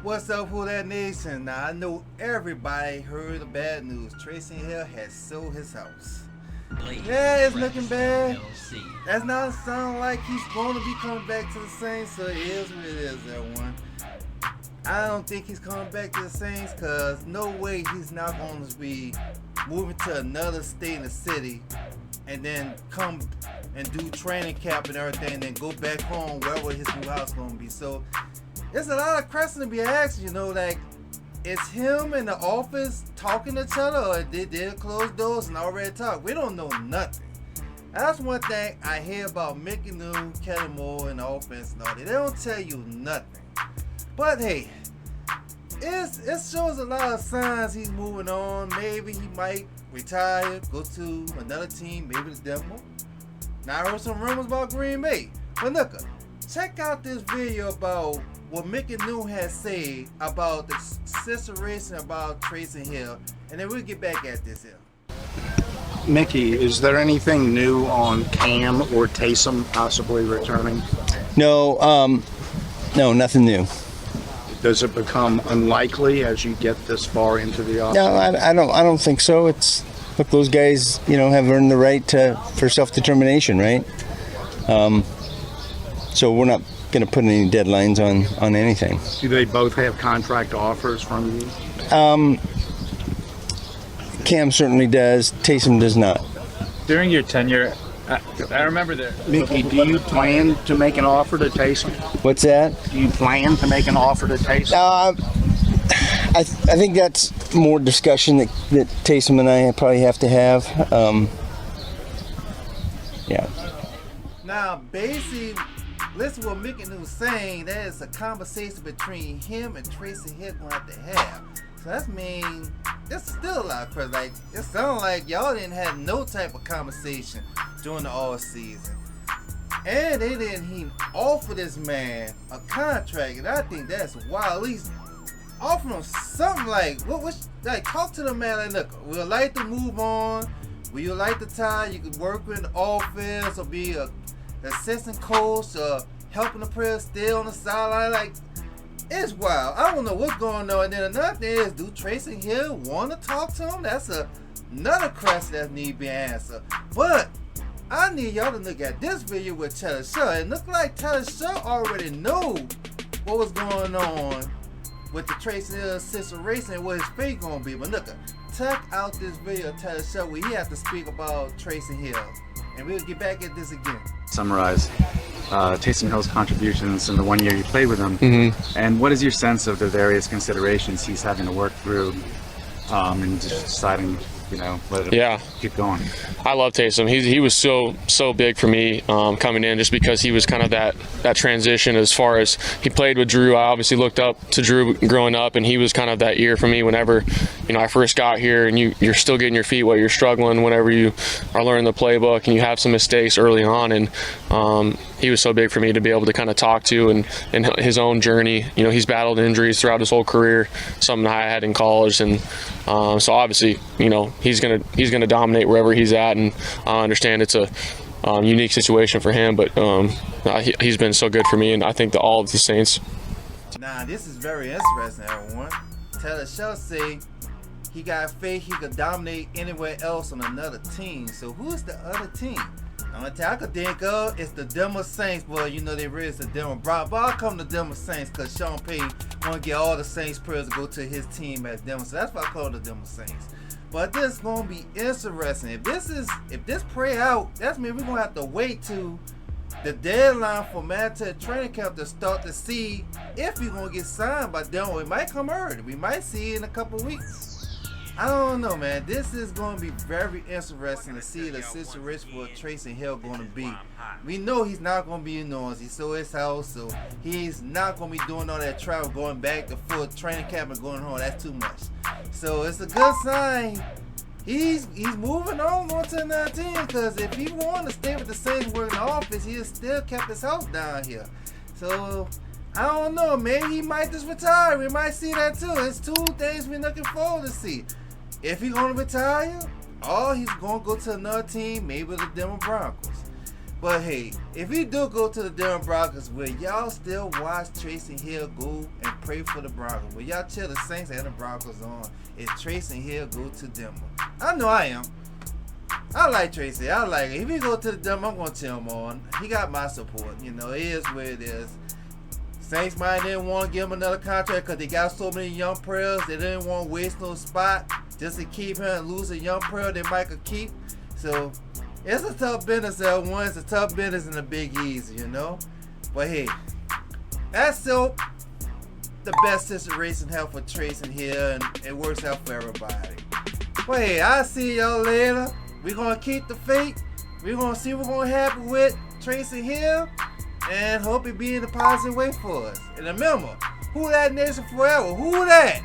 What's up, Who Dat Nation? Now, I know everybody heard the bad news. Taysom Hill has sold his house. Yeah, it's looking bad. That's not sound like he's going to be coming back to the Saints, so it is what it is, everyone. I don't think he's coming back to the Saints because no way he's not going to be moving to another state in the city and then come and do training camp and everything and then go back home wherever his new house is going to be. So there's a lot of questions to be asked, like, is him in the office talking to each other, or did they close doors and already talk? We don't know nothing. That's one thing I hear about Mickey New, Kellen Moore, and the offense and all that. They don't tell you nothing. But hey, it shows a lot of signs he's moving on. Maybe he might retire, go to another team, maybe the Denver. Now I heard some rumors about Green Bay. But look, check out this video about what Mickey New has said about the situation about Taysom Hill, and then we'll get back at this here. Mickey, is there anything new on Cam or Taysom possibly returning? No, nothing new. Does it become unlikely as you get this far into the offseason? No, I don't think so. Look, those guys, have earned the right for self-determination, right? So we're not going to put any deadlines on anything. Do they both have contract offers from you? Cam certainly does. Taysom does not. During your tenure, I remember that. Mickey, do you plan to make an offer to Taysom? What's that? Do you plan to make an offer to Taysom? I think that's more discussion that Taysom and I probably have to have. Yeah. Now, basically, listen to what Mickey New was saying. That is a conversation between him and Taysom Hill going to have to have. So that means there's still a lot of questions. Like, it sounds like y'all didn't have no type of conversation during the all season, and they didn't even offer this man a contract. And I think that's wild. At least offer him something like talk to the man like, look, we'd like to move on. Would you like to tie? You could work in the office or be a assistant coach or helping the players stay on the sideline. Like, it's wild. I don't know what's going on. And then another thing is, do Taysom Hill want to talk to him? That's another question that needs to be answered. But I need y'all to look at this video with Taylor Shaw. It looks like Taylor Shaw already knew what was going on with the Taysom Hill situation and what his fate going to be. But look, check out this video of Taylor Shaw where he has to speak about Taysom Hill. And we'll get back at this again. Summarize Taysom Hill's contributions in the 1 year you played with him, and what is your sense of the various considerations he's having to work through and just deciding, let it keep going? I love Taysom. He was so big for me coming in, just because he was kind of that transition as far as he played with Drew. I obviously looked up to Drew growing up, and he was kind of that ear for me whenever I first got here, and you're still getting your feet wet, you're struggling whenever you are learning the playbook and you have some mistakes early on, and he was so big for me to be able to kind of talk to and his own journey. He's battled injuries throughout his whole career, something I had in college, and so obviously he's gonna dominate wherever he's at, and I understand it's a unique situation for him, but he's been so good for me, and I think that all of the Saints. Now, this is very interesting, everyone. Taylor Shaw say he got faith he could dominate anywhere else on another team. So who's the other team? The only thing I could think of is the Denver Saints. Well, they raised the Denver Broncos, but I'll come to Denver Saints because Sean Payton want to get all the Saints players to go to his team at Denver. So that's why I call the Denver Saints. But this is going to be interesting. If this play out, that means we're going to have to wait to the deadline for mandatory training camp to start to see if he's going to get signed by Denver. It might come early. We might see it in a couple of weeks. I don't know, man. This is going to be very interesting to see the situation for Taysom Hill going to be. We know he's not going to be indoors. He sold his house, so he's not going to be doing all that travel, going back to full training camp and going home. That's too much. So it's a good sign. He's moving on to another team, because if he wanted to stay with the Saints working in the office, he still kept his house down here. So I don't know. Maybe he might just retire. We might see that too. It's two things we're looking forward to see. If he's going to retire, or he's going to go to another team, maybe the Denver Broncos. But hey, if he do go to the Denver Broncos, will y'all still watch Taysom Hill go and pray for the Broncos? Will y'all cheer the Saints and the Broncos on if Taysom Hill go to Denver? I know I am. I like Tracy. I like it. If he go to the Denver, I'm gonna cheer him on. He got my support. You know, it is where it is. Saints might didn't want to give him another contract because they got so many young players. They didn't want to waste no spot just to keep him and lose a young player they might could keep. So it's a tough business, L1. It's a tough business in the Big Easy, you know. But hey, that's still the best situation here for Taysom Hill, and it works out for everybody. But hey, I'll see y'all later. We're going to keep the faith. We're going to see what's going to happen with Taysom Hill, and hope it be in a positive way for us. And remember, who that nation forever? Who that?